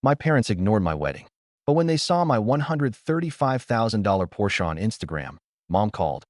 My parents ignored my wedding. But when they saw my $135,000 Porsche on Instagram, Mom called.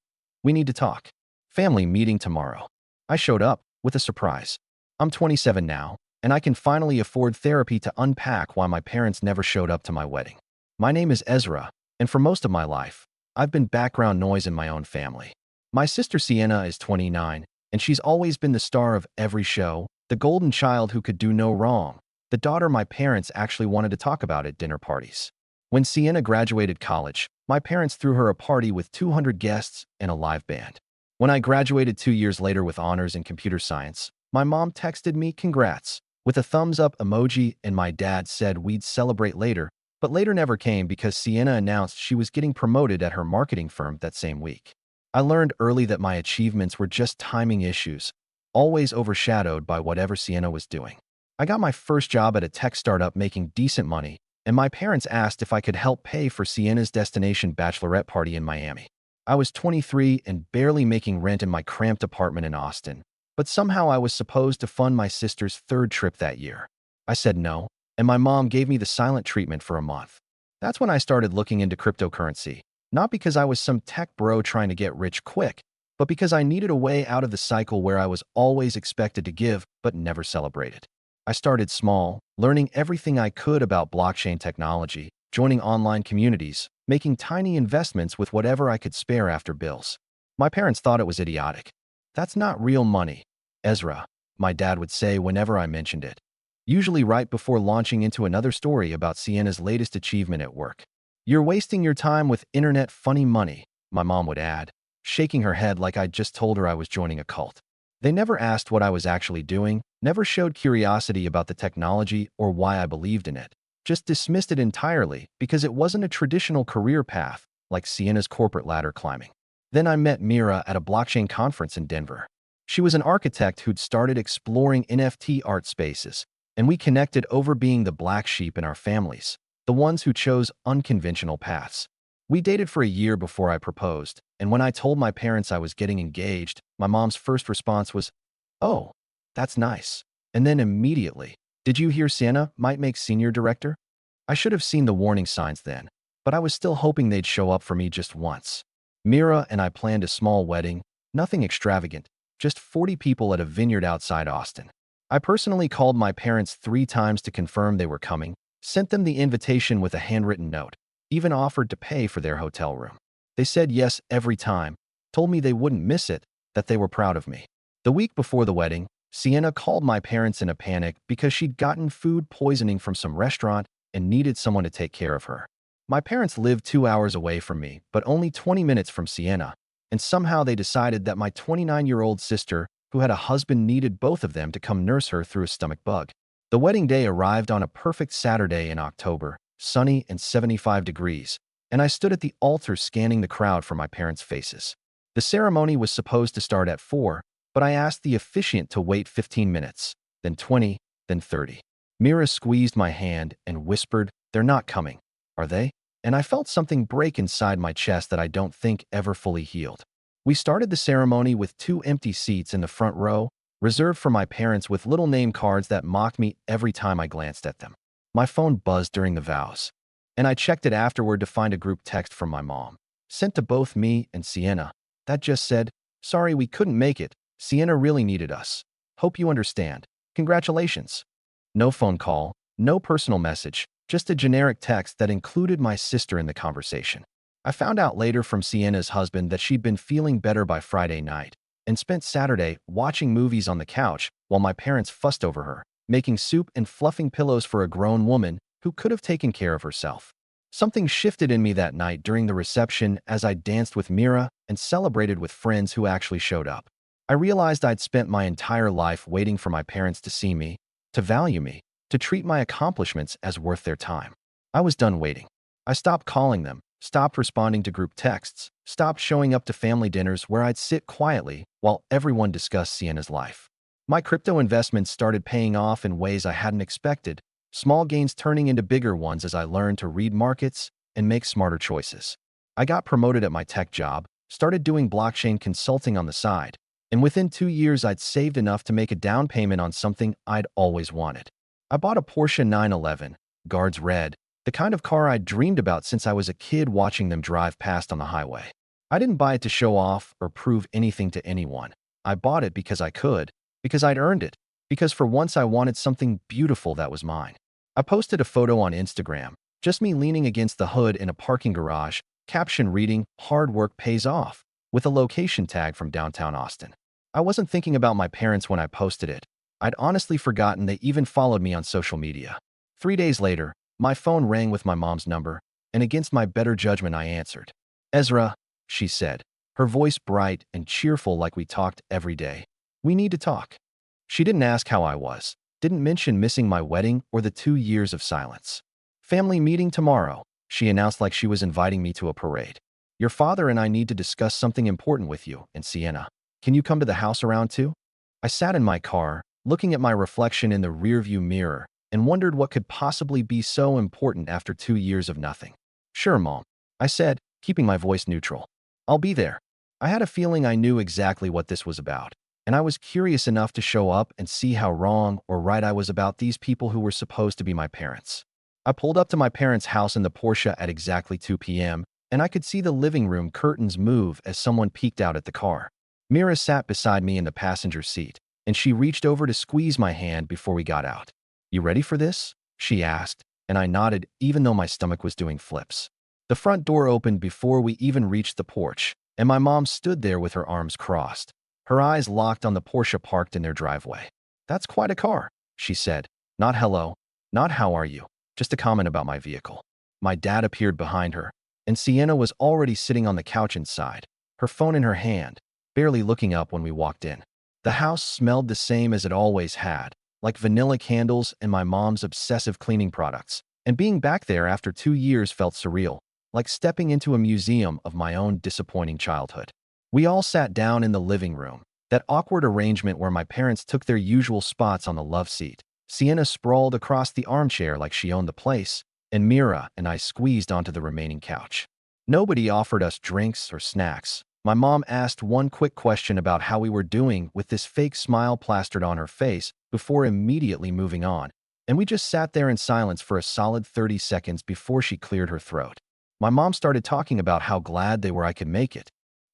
We need to talk. Family meeting tomorrow. I showed up with a surprise. I'm 27 now, and I can finally afford therapy to unpack why my parents never showed up to my wedding. My name is Ezra, and for most of my life, I've been background noise in my own family. My sister Sienna is 29, and she's always been the star of every show, the golden child who could do no wrong, the daughter my parents actually wanted to talk about at dinner parties. When Sienna graduated college, my parents threw her a party with 200 guests and a live band. When I graduated 2 years later with honors in computer science, my mom texted me congrats with a thumbs up emoji, and my dad said we'd celebrate later, but later never came because Sienna announced she was getting promoted at her marketing firm that same week. I learned early that my achievements were just timing issues, always overshadowed by whatever Sienna was doing. I got my first job at a tech startup making decent money, and my parents asked if I could help pay for Sienna's destination bachelorette party in Miami. I was 23 and barely making rent in my cramped apartment in Austin, but somehow I was supposed to fund my sister's third trip that year. I said no, and my mom gave me the silent treatment for a month. That's when I started looking into cryptocurrency, not because I was some tech bro trying to get rich quick, but because I needed a way out of the cycle where I was always expected to give but never celebrated. I started small, learning everything I could about blockchain technology, joining online communities, making tiny investments with whatever I could spare after bills. My parents thought it was idiotic. That's not real money, Ezra, my dad would say whenever I mentioned it, usually right before launching into another story about Sienna's latest achievement at work. You're wasting your time with internet funny money, my mom would add, shaking her head like I'd just told her I was joining a cult. They never asked what I was actually doing, never showed curiosity about the technology or why I believed in it, just dismissed it entirely because it wasn't a traditional career path like Sienna's corporate ladder climbing. Then I met Mira at a blockchain conference in Denver. She was an architect who'd started exploring NFT art spaces, and we connected over being the black sheep in our families, the ones who chose unconventional paths. We dated for a year before I proposed, and when I told my parents I was getting engaged, my mom's first response was, "Oh, that's nice." And then immediately, "Did you hear Sienna might make senior director?" I should have seen the warning signs then, but I was still hoping they'd show up for me just once. Mira and I planned a small wedding, nothing extravagant, just 40 people at a vineyard outside Austin. I personally called my parents 3 times to confirm they were coming, sent them the invitation with a handwritten note, even offered to pay for their hotel room. They said yes every time, told me they wouldn't miss it, that they were proud of me. The week before the wedding, Sienna called my parents in a panic because she'd gotten food poisoning from some restaurant and needed someone to take care of her. My parents lived 2 hours away from me, but only 20 minutes from Sienna, and somehow they decided that my 29-year-old sister, who had a husband, needed both of them to come nurse her through a stomach bug. The wedding day arrived on a perfect Saturday in October, sunny and 75 degrees, and I stood at the altar scanning the crowd for my parents' faces. The ceremony was supposed to start at 4, but I asked the officiant to wait 15 minutes, then 20, then 30. Mira squeezed my hand and whispered, "They're not coming, are they?" And I felt something break inside my chest that I don't think ever fully healed. We started the ceremony with 2 empty seats in the front row, reserved for my parents with little name cards that mocked me every time I glanced at them. My phone buzzed during the vows, and I checked it afterward to find a group text from my mom, sent to both me and Sienna, that just said, "Sorry we couldn't make it. Sienna really needed us. Hope you understand. Congratulations." No phone call, no personal message, just a generic text that included my sister in the conversation. I found out later from Sienna's husband that she'd been feeling better by Friday night and spent Saturday watching movies on the couch while my parents fussed over her, making soup and fluffing pillows for a grown woman who could have taken care of herself. Something shifted in me that night during the reception as I danced with Mira and celebrated with friends who actually showed up. I realized I'd spent my entire life waiting for my parents to see me, to value me, to treat my accomplishments as worth their time. I was done waiting. I stopped calling them, stopped responding to group texts, stopped showing up to family dinners where I'd sit quietly while everyone discussed Sienna's life. My crypto investments started paying off in ways I hadn't expected, small gains turning into bigger ones as I learned to read markets and make smarter choices. I got promoted at my tech job, started doing blockchain consulting on the side, and within 2 years I'd saved enough to make a down payment on something I'd always wanted. I bought a Porsche 911, guards red, the kind of car I'd dreamed about since I was a kid watching them drive past on the highway. I didn't buy it to show off or prove anything to anyone. I bought it because I could, because I'd earned it, because for once I wanted something beautiful that was mine. I posted a photo on Instagram, just me leaning against the hood in a parking garage, caption reading, "Hard work pays off," with a location tag from downtown Austin. I wasn't thinking about my parents when I posted it. I'd honestly forgotten they even followed me on social media. 3 days later, my phone rang with my mom's number, and against my better judgment I answered. "Ezra," she said, her voice bright and cheerful like we talked every day. "We need to talk." She didn't ask how I was, didn't mention missing my wedding or the 2 years of silence. "Family meeting tomorrow," she announced like she was inviting me to a parade. "Your father and I need to discuss something important with you and Sienna. Can you come to the house around 2?" I sat in my car, looking at my reflection in the rearview mirror, and wondered what could possibly be so important after 2 years of nothing. "Sure, Mom," I said, keeping my voice neutral. "I'll be there." I had a feeling I knew exactly what this was about, and I was curious enough to show up and see how wrong or right I was about these people who were supposed to be my parents. I pulled up to my parents' house in the Porsche at exactly 2 p.m., and I could see the living room curtains move as someone peeked out at the car. Mira sat beside me in the passenger seat, and she reached over to squeeze my hand before we got out. "You ready for this?" she asked, and I nodded even though my stomach was doing flips. The front door opened before we even reached the porch, and my mom stood there with her arms crossed, her eyes locked on the Porsche parked in their driveway. "That's quite a car," she said. Not hello, not how are you, just a comment about my vehicle. My dad appeared behind her, and Sienna was already sitting on the couch inside, her phone in her hand, barely looking up when we walked in. The house smelled the same as it always had, like vanilla candles and my mom's obsessive cleaning products, and being back there after 2 years felt surreal, like stepping into a museum of my own disappointing childhood. We all sat down in the living room, that awkward arrangement where my parents took their usual spots on the love seat. Sienna sprawled across the armchair like she owned the place, and Mira and I squeezed onto the remaining couch. Nobody offered us drinks or snacks. My mom asked one quick question about how we were doing with this fake smile plastered on her face before immediately moving on, and we just sat there in silence for a solid 30 seconds before she cleared her throat. My mom started talking about how glad they were I could make it,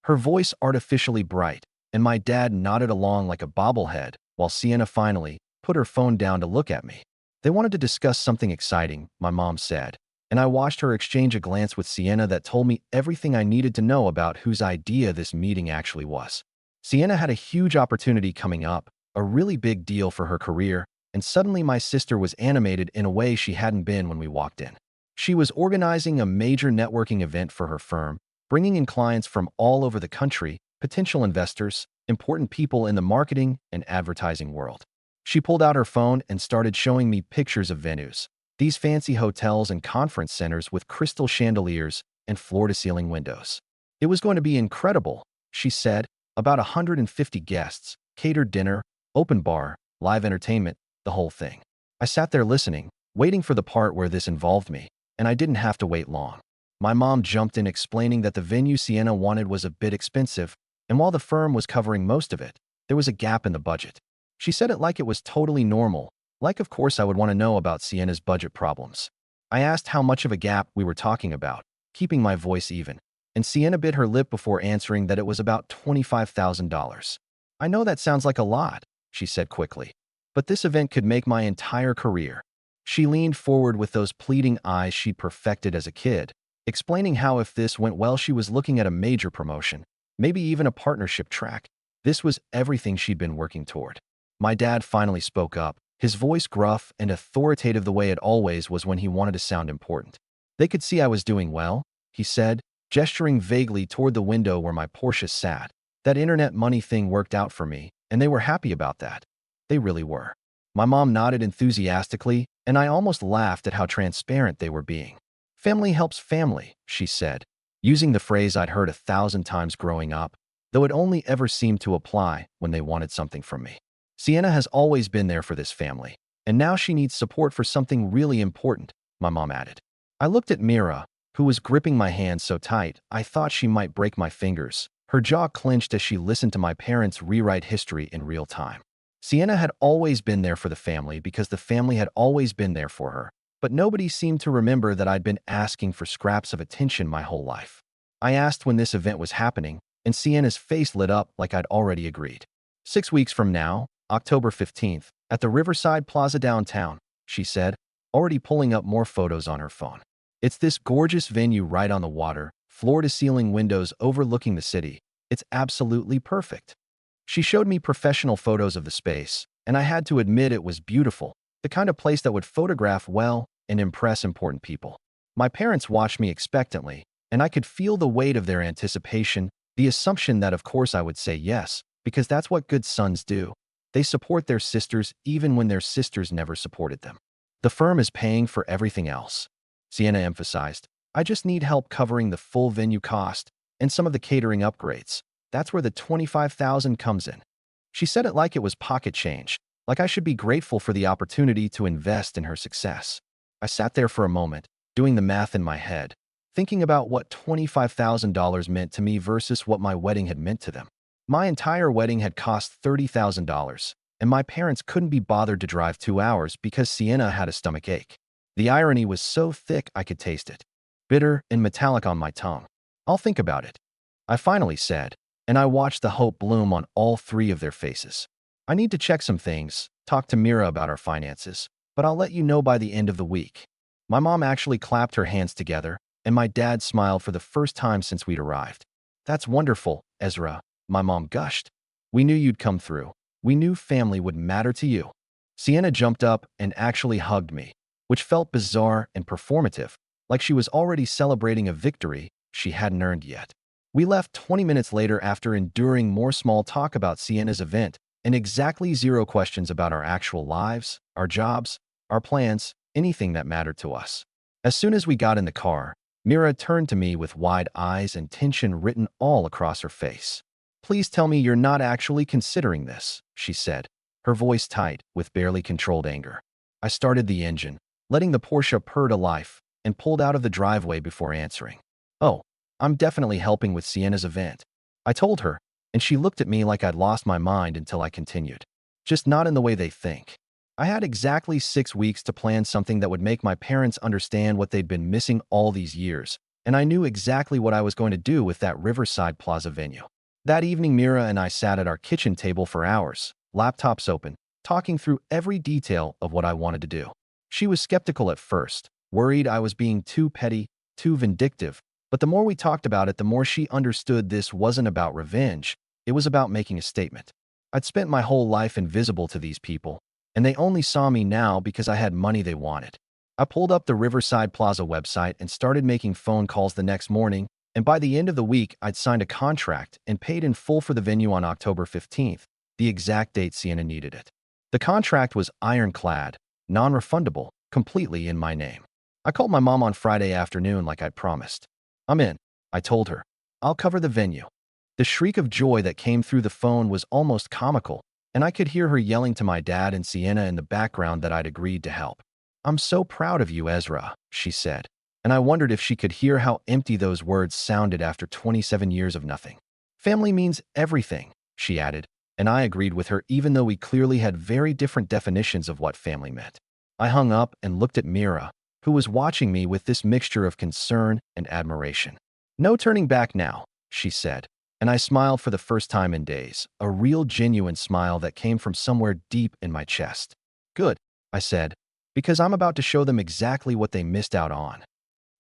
her voice artificially bright, and my dad nodded along like a bobblehead while Sienna finally put her phone down to look at me. "They wanted to discuss something exciting," my mom said, and I watched her exchange a glance with Sienna that told me everything I needed to know about whose idea this meeting actually was. Sienna had a huge opportunity coming up, a really big deal for her career, and suddenly my sister was animated in a way she hadn't been when we walked in. She was organizing a major networking event for her firm, bringing in clients from all over the country, potential investors, important people in the marketing and advertising world. She pulled out her phone and started showing me pictures of venues, these fancy hotels and conference centers with crystal chandeliers and floor-to-ceiling windows. "It was going to be incredible," she said, "about 150 guests, catered dinner, open bar, live entertainment, the whole thing." I sat there listening, waiting for the part where this involved me, and I didn't have to wait long. My mom jumped in explaining that the venue Sienna wanted was a bit expensive, and while the firm was covering most of it, there was a gap in the budget. She said it like it was totally normal, like of course I would want to know about Sienna's budget problems. I asked how much of a gap we were talking about, keeping my voice even, and Sienna bit her lip before answering that it was about $25,000. "I know that sounds like a lot," she said quickly, "but this event could make my entire career." She leaned forward with those pleading eyes she'd perfected as a kid, explaining how if this went well she was looking at a major promotion, maybe even a partnership track. This was everything she'd been working toward. My dad finally spoke up, his voice gruff and authoritative the way it always was when he wanted to sound important. "They could see I was doing well," he said, gesturing vaguely toward the window where my Porsche sat. "That internet money thing worked out for me, and they were happy about that. They really were." My mom nodded enthusiastically, and I almost laughed at how transparent they were being. "Family helps family," she said, using the phrase I'd heard 1,000 times growing up, though it only ever seemed to apply when they wanted something from me. "Sienna has always been there for this family, and now she needs support for something really important," my mom added. I looked at Mira, who was gripping my hand so tight I thought she might break my fingers. Her jaw clenched as she listened to my parents rewrite history in real time. Sienna had always been there for the family because the family had always been there for her, but nobody seemed to remember that I'd been asking for scraps of attention my whole life. I asked when this event was happening, and Sienna's face lit up like I'd already agreed. 6 weeks from now, October 15th, at the Riverside Plaza downtown, she said, already pulling up more photos on her phone. It's this gorgeous venue right on the water, floor-to-ceiling windows overlooking the city. It's absolutely perfect. She showed me professional photos of the space, and I had to admit it was beautiful, the kind of place that would photograph well and impress important people. My parents watched me expectantly, and I could feel the weight of their anticipation, the assumption that of course I would say yes, because that's what good sons do. They support their sisters even when their sisters never supported them. The firm is paying for everything else, Sienna emphasized. I just need help covering the full venue cost and some of the catering upgrades. That's where the $25,000 comes in. She said it like it was pocket change, like I should be grateful for the opportunity to invest in her success. I sat there for a moment, doing the math in my head, thinking about what $25,000 meant to me versus what my wedding had meant to them. My entire wedding had cost $30,000, and my parents couldn't be bothered to drive 2 hours because Sienna had a stomach ache. The irony was so thick I could taste it, bitter and metallic on my tongue. I'll think about it, I finally said, and I watched the hope bloom on all three of their faces. I need to check some things, talk to Mira about our finances, but I'll let you know by the end of the week. My mom actually clapped her hands together, and my dad smiled for the first time since we'd arrived. That's wonderful, Ezra, my mom gushed. We knew you'd come through. We knew family would matter to you. Sienna jumped up and actually hugged me, which felt bizarre and performative, like she was already celebrating a victory she hadn't earned yet. We left 20 minutes later after enduring more small talk about Sienna's event and exactly 0 questions about our actual lives, our jobs, our plans, anything that mattered to us. As soon as we got in the car, Mira turned to me with wide eyes and tension written all across her face. Please tell me you're not actually considering this, she said, her voice tight with barely controlled anger. I started the engine, letting the Porsche purr to life, and pulled out of the driveway before answering. Oh, I'm definitely helping with Sienna's event, I told her, and she looked at me like I'd lost my mind until I continued. Just not in the way they think. I had exactly 6 weeks to plan something that would make my parents understand what they'd been missing all these years, and I knew exactly what I was going to do with that Riverside Plaza venue. That evening, Mira and I sat at our kitchen table for hours, laptops open, talking through every detail of what I wanted to do. She was skeptical at first, worried I was being too petty, too vindictive, but the more we talked about it, the more she understood this wasn't about revenge, it was about making a statement. I'd spent my whole life invisible to these people, and they only saw me now because I had money they wanted. I pulled up the Riverside Plaza website and started making phone calls the next morning, and by the end of the week, I'd signed a contract and paid in full for the venue on October 15th, the exact date Sienna needed it. The contract was ironclad, non-refundable, completely in my name. I called my mom on Friday afternoon like I'd promised. I'm in, I told her. I'll cover the venue. The shriek of joy that came through the phone was almost comical, and I could hear her yelling to my dad and Sienna in the background that I'd agreed to help. I'm so proud of you, Ezra, she said, and I wondered if she could hear how empty those words sounded after 27 years of nothing. Family means everything, she added, and I agreed with her even though we clearly had very different definitions of what family meant. I hung up and looked at Mira, who was watching me with this mixture of concern and admiration. No turning back now, she said, and I smiled for the first time in days, a real genuine smile that came from somewhere deep in my chest. Good, I said, because I'm about to show them exactly what they missed out on.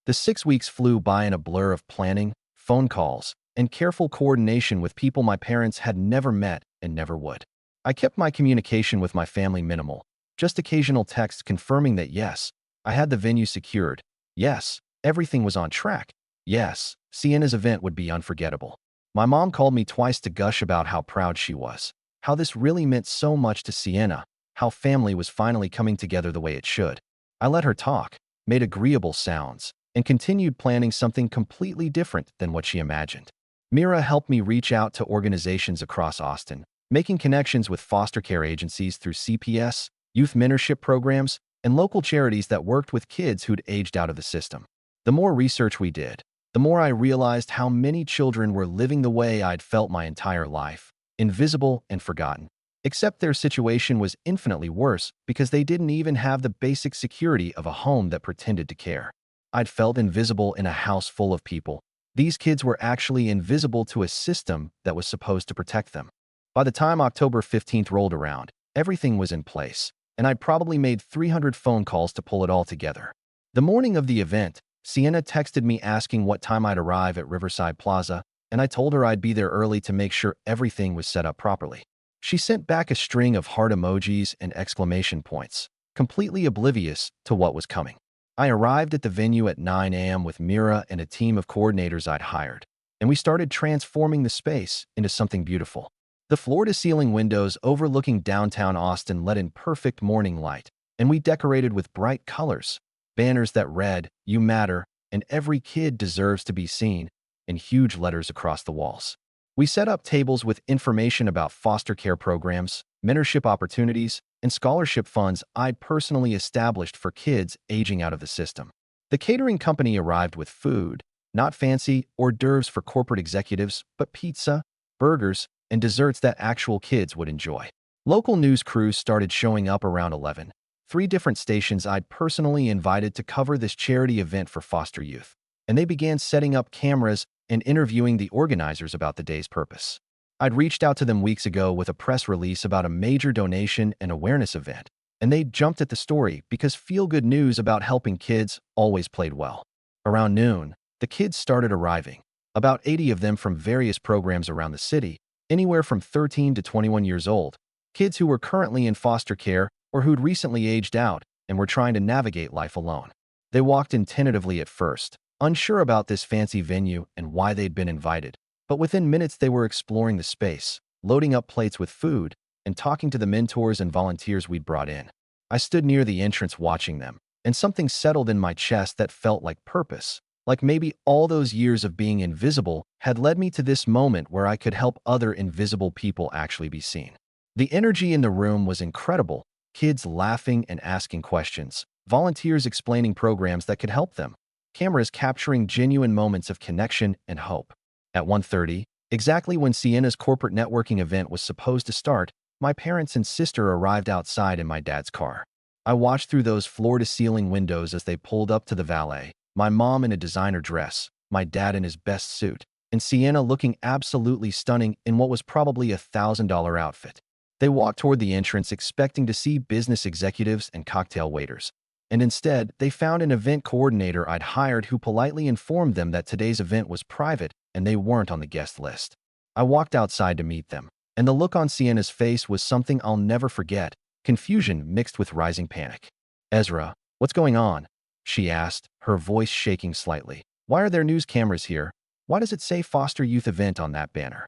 The 6 weeks flew by in a blur of planning, phone calls, and careful coordination with people my parents had never met and never would. I kept my communication with my family minimal, just occasional texts confirming that yes, I had the venue secured, yes, everything was on track, yes, Sienna's event would be unforgettable. My mom called me twice to gush about how proud she was, how this really meant so much to Sienna, how family was finally coming together the way it should. I let her talk, made agreeable sounds, and continued planning something completely different than what she imagined. Mira helped me reach out to organizations across Austin, making connections with foster care agencies through CPS, youth mentorship programs, and local charities that worked with kids who'd aged out of the system. The more research we did, the more I realized how many children were living the way I'd felt my entire life, invisible and forgotten. Except their situation was infinitely worse because they didn't even have the basic security of a home that pretended to care. I'd felt invisible in a house full of people. These kids were actually invisible to a system that was supposed to protect them. By the time October 15th rolled around, everything was in place, and I'd probably made 300 phone calls to pull it all together. The morning of the event, Sienna texted me asking what time I'd arrive at Riverside Plaza, and I told her I'd be there early to make sure everything was set up properly. She sent back a string of heart emojis and exclamation points, completely oblivious to what was coming. I arrived at the venue at 9 a.m. with Mira and a team of coordinators I'd hired, and we started transforming the space into something beautiful. The floor-to-ceiling windows overlooking downtown Austin let in perfect morning light, and we decorated with bright colors, banners that read, "You matter," and "Every kid deserves to be seen," in huge letters across the walls. We set up tables with information about foster care programs, mentorship opportunities, and scholarship funds I'd personally established for kids aging out of the system. The catering company arrived with food, not fancy hors d'oeuvres for corporate executives, but pizza, burgers, and desserts that actual kids would enjoy. Local news crews started showing up around 11. 3 different stations I'd personally invited to cover this charity event for foster youth, and they began setting up cameras and interviewing the organizers about the day's purpose. I'd reached out to them weeks ago with a press release about a major donation and awareness event, and they jumped at the story because feel-good news about helping kids always played well. Around noon, the kids started arriving, about 80 of them from various programs around the city, anywhere from 13 to 21 years old, kids who were currently in foster care or who'd recently aged out and were trying to navigate life alone. They walked in tentatively at first, unsure about this fancy venue and why they'd been invited, but within minutes they were exploring the space, loading up plates with food, and talking to the mentors and volunteers we'd brought in. I stood near the entrance watching them, and something settled in my chest that felt like purpose, like maybe all those years of being invisible had led me to this moment where I could help other invisible people actually be seen. The energy in the room was incredible, kids laughing and asking questions, volunteers explaining programs that could help them, cameras capturing genuine moments of connection and hope. At 1:30, exactly when Sienna's corporate networking event was supposed to start, my parents and sister arrived outside in my dad's car. I watched through those floor-to-ceiling windows as they pulled up to the valet, my mom in a designer dress, my dad in his best suit, and Sienna looking absolutely stunning in what was probably a $1,000 outfit. They walked toward the entrance expecting to see business executives and cocktail waiters, and instead, they found an event coordinator I'd hired who politely informed them that today's event was private and they weren't on the guest list. I walked outside to meet them, and the look on Sienna's face was something I'll never forget, confusion mixed with rising panic. "Ezra, what's going on?" she asked, her voice shaking slightly. "Why are there news cameras here? Why does it say Foster Youth Event on that banner?"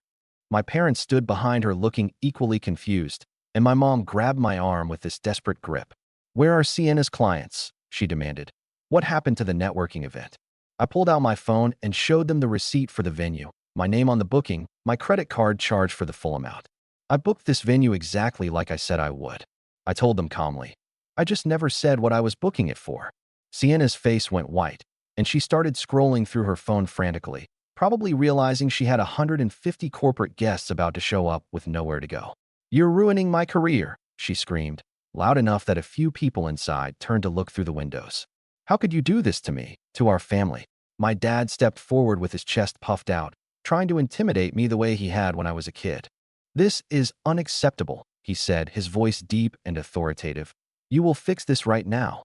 My parents stood behind her looking equally confused, and my mom grabbed my arm with this desperate grip. "Where are Sienna's clients?" she demanded. "What happened to the networking event?" I pulled out my phone and showed them the receipt for the venue, my name on the booking, my credit card charged for the full amount. "I booked this venue exactly like I said I would," I told them calmly. "I just never said what I was booking it for." Sienna's face went white, and she started scrolling through her phone frantically, probably realizing she had 150 corporate guests about to show up with nowhere to go. "You're ruining my career," she screamed, loud enough that a few people inside turned to look through the windows. "How could you do this to me, to our family?" My dad stepped forward with his chest puffed out, trying to intimidate me the way he had when I was a kid. "This is unacceptable," he said, his voice deep and authoritative. "You will fix this right now."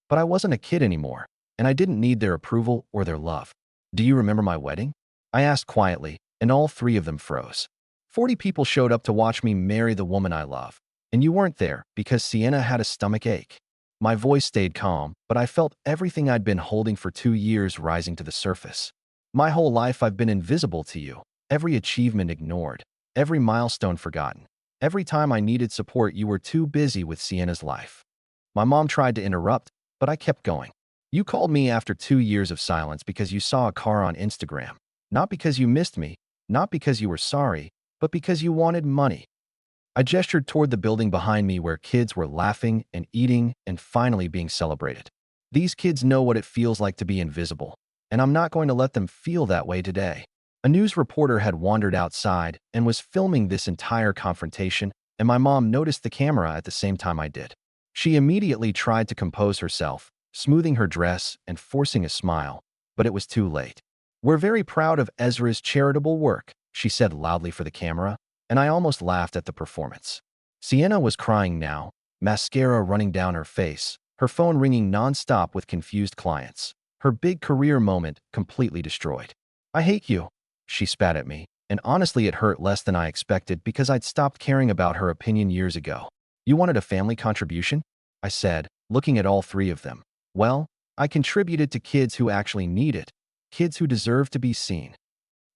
But I wasn't a kid anymore, and I didn't need their approval or their love. "Do you remember my wedding?" I asked quietly, and all 3 of them froze. 40 people showed up to watch me marry the woman I love, and you weren't there because Sienna had a stomach ache. My voice stayed calm, but I felt everything I'd been holding for 2 years rising to the surface. "My whole life I've been invisible to you, every achievement ignored, every milestone forgotten. Every time I needed support, you were too busy with Sienna's life." My mom tried to interrupt, but I kept going. "You called me after 2 years of silence because you saw a car on Instagram. Not because you missed me, not because you were sorry, but because you wanted money." I gestured toward the building behind me where kids were laughing and eating and finally being celebrated. "These kids know what it feels like to be invisible, and I'm not going to let them feel that way today." A news reporter had wandered outside and was filming this entire confrontation, and my mom noticed the camera at the same time I did. She immediately tried to compose herself, smoothing her dress and forcing a smile, but it was too late. "We're very proud of Ezra's charitable work," she said loudly for the camera, and I almost laughed at the performance. Sienna was crying now, mascara running down her face, her phone ringing nonstop with confused clients. Her big career moment completely destroyed. "I hate you," she spat at me, and honestly it hurt less than I expected because I'd stopped caring about her opinion years ago. "You wanted a family contribution?" I said, looking at all three of them. "Well, I contributed to kids who actually need it, kids who deserve to be seen."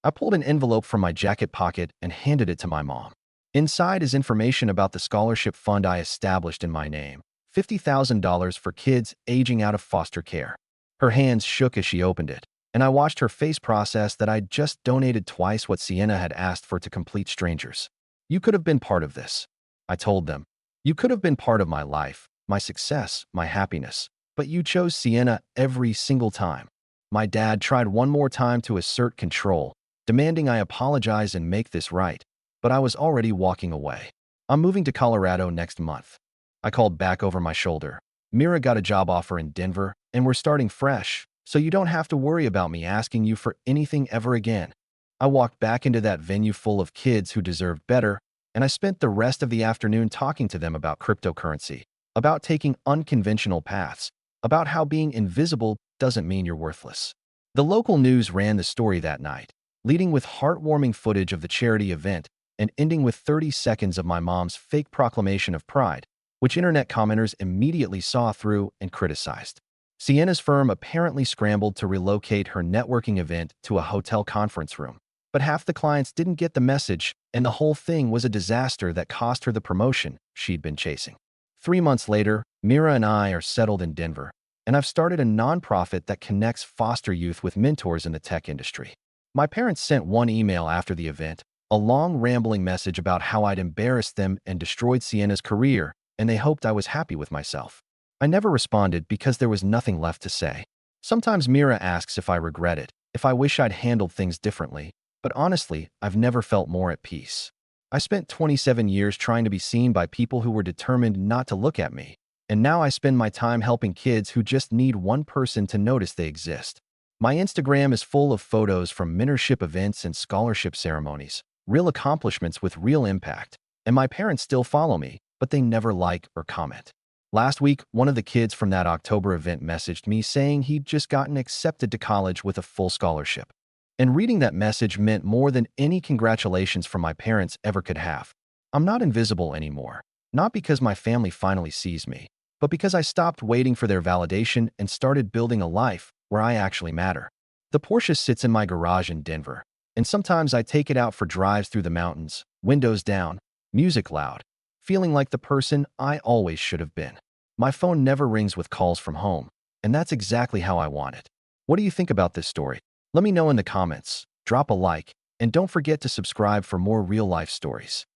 I pulled an envelope from my jacket pocket and handed it to my mom. Inside is information about the scholarship fund I established in my name, $50,000 for kids aging out of foster care. Her hands shook as she opened it, and I watched her face process that I'd just donated twice what Sienna had asked for to complete strangers. "You could have been part of this," I told them. "You could have been part of my life, my success, my happiness, but you chose Sienna every single time." My dad tried one more time to assert control, demanding I apologize and make this right, but I was already walking away. "I'm moving to Colorado next month." I called back over my shoulder. "Mira got a job offer in Denver, and we're starting fresh, so you don't have to worry about me asking you for anything ever again." I walked back into that venue full of kids who deserved better, and I spent the rest of the afternoon talking to them about cryptocurrency, about taking unconventional paths, about how being invisible doesn't mean you're worthless. The local news ran the story that night, leading with heartwarming footage of the charity event and ending with 30 seconds of my mom's fake proclamation of pride, which internet commenters immediately saw through and criticized. Sienna's firm apparently scrambled to relocate her networking event to a hotel conference room, but half the clients didn't get the message, and the whole thing was a disaster that cost her the promotion she'd been chasing. 3 months later, Mira and I are settled in Denver, and I've started a nonprofit that connects foster youth with mentors in the tech industry. My parents sent one email after the event, a long rambling message about how I'd embarrassed them and destroyed Sienna's career, and they hoped I was happy with myself. I never responded because there was nothing left to say. Sometimes Mira asks if I regret it, if I wish I'd handled things differently, but honestly, I've never felt more at peace. I spent 27 years trying to be seen by people who were determined not to look at me, and now I spend my time helping kids who just need one person to notice they exist. My Instagram is full of photos from mentorship events and scholarship ceremonies, real accomplishments with real impact, and my parents still follow me, but they never like or comment. Last week, one of the kids from that October event messaged me saying he'd just gotten accepted to college with a full scholarship. And reading that message meant more than any congratulations from my parents ever could have. I'm not invisible anymore, not because my family finally sees me, but because I stopped waiting for their validation and started building a life where I actually matter. The Porsche sits in my garage in Denver, and sometimes I take it out for drives through the mountains, windows down, music loud, feeling like the person I always should have been. My phone never rings with calls from home, and that's exactly how I want it. What do you think about this story? Let me know in the comments, drop a like, and don't forget to subscribe for more real-life stories.